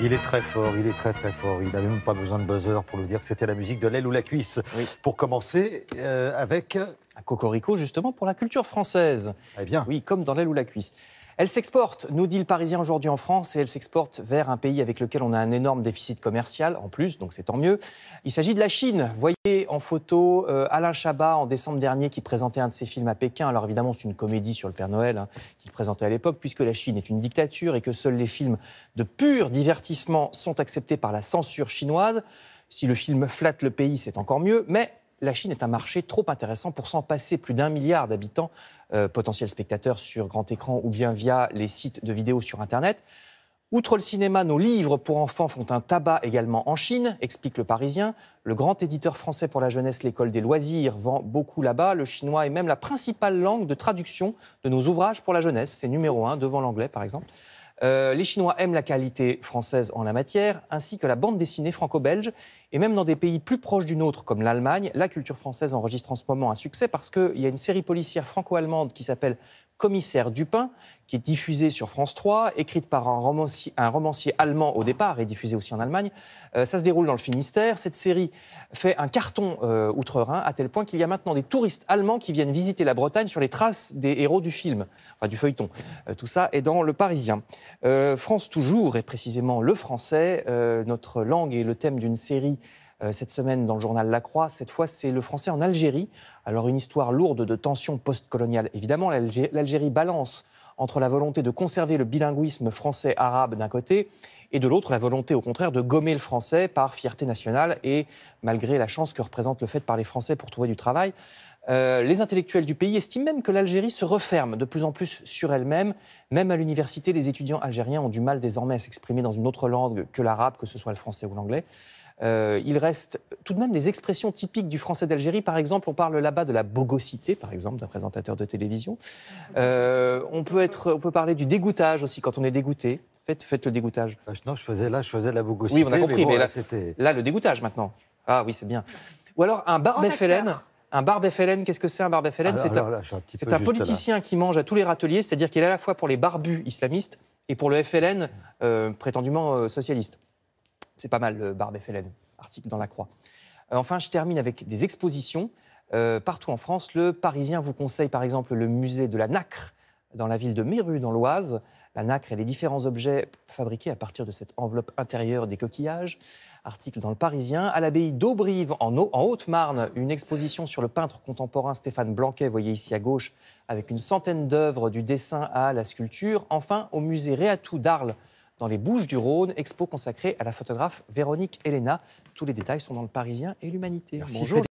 Il est très fort, il est très très fort. Il n'avait même pas besoin de buzzer pour nous dire que c'était la musique de l'aile ou la cuisse. Oui. Pour commencer, avec... Un cocorico, justement, pour la culture française. Eh bien. Oui, comme dans l'aile ou la cuisse. Elle s'exporte, nous dit le Parisien aujourd'hui en France, et elle s'exporte vers un pays avec lequel on a un énorme déficit commercial, en plus, donc c'est tant mieux. Il s'agit de la Chine. Voyez en photo Alain Chabat, en décembre dernier, qui présentait un de ses films à Pékin. Alors évidemment, c'est une comédie sur le Père Noël qu'il présentait à l'époque, puisque la Chine est une dictature et que seuls les films de pur divertissement sont acceptés par la censure chinoise. Si le film flatte le pays, c'est encore mieux, mais... La Chine est un marché trop intéressant pour s'en passer. Plus d'1 milliard d'habitants, potentiels spectateurs sur grand écran ou bien via les sites de vidéos sur Internet. Outre le cinéma, nos livres pour enfants font un tabac également en Chine, explique le Parisien. Le grand éditeur français pour la jeunesse, l'École des loisirs, vend beaucoup là-bas. Le chinois est même la principale langue de traduction de nos ouvrages pour la jeunesse. C'est numéro 1 devant l'anglais, par exemple. Les Chinois aiment la qualité française en la matière, ainsi que la bande dessinée franco-belge. Et même dans des pays plus proches du nôtre, comme l'Allemagne, la culture française enregistre en ce moment un succès parce qu'il y a une série policière franco-allemande qui s'appelle Commissaire Dupin, qui est diffusée sur France 3, écrite par un romancier allemand au départ et diffusée aussi en Allemagne. Ça se déroule dans le Finistère. Cette série fait un carton outre-Rhin, à tel point qu'il y a maintenant des touristes allemands qui viennent visiter la Bretagne sur les traces des héros du film, enfin du feuilleton. Tout ça est dans le Parisien. France toujours, et précisément le français, notre langue est le thème d'une série cette semaine dans le journal La Croix. Cette fois, c'est le français en Algérie. Alors, une histoire lourde de tensions post-coloniales. Évidemment, l'Algérie balance entre la volonté de conserver le bilinguisme français-arabe d'un côté et de l'autre, la volonté, au contraire, de gommer le français par fierté nationale et malgré la chance que représente le fait de parler français pour trouver du travail. Les intellectuels du pays estiment même que l'Algérie se referme de plus en plus sur elle-même. Même à l'université, les étudiants algériens ont du mal désormais à s'exprimer dans une autre langue que l'arabe, que ce soit le français ou l'anglais. Il reste tout de même des expressions typiques du français d'Algérie. Par exemple, on parle là-bas de la bogosité, par exemple, d'un présentateur de télévision. On peut parler du dégoûtage aussi, quand on est dégoûté. Faites le dégoûtage. Non, je faisais de la bogosité. Oui, on a compris, mais c'était... là, le dégoûtage maintenant. Ah oui, c'est bien. Ou alors un barbefellen. Un barbefellen, qu'est-ce que c'est un barbefellen? C'est un politicien qui mange à tous les râteliers, c'est-à-dire qu'il est à la fois pour les barbus islamistes et pour le FLN, prétendument socialiste. C'est pas mal, le barbefellen, article dans La Croix. Enfin, je termine avec des expositions. Partout en France, le Parisien vous conseille par exemple le musée de la nacre dans la ville de Méru, dans l'Oise. La nacre et les différents objets fabriqués à partir de cette enveloppe intérieure des coquillages. Article dans le Parisien. À l'abbaye d'Aubrive, en Haute-Marne, une exposition sur le peintre contemporain Stéphane Blanquet, voyez ici à gauche, avec une centaine d'œuvres du dessin à la sculpture. Enfin, au musée Réatou d'Arles, dans les Bouches-du-Rhône, expo consacrée à la photographe Véronique Elena. Tous les détails sont dans le Parisien et l'Humanité. Merci. Bonjour.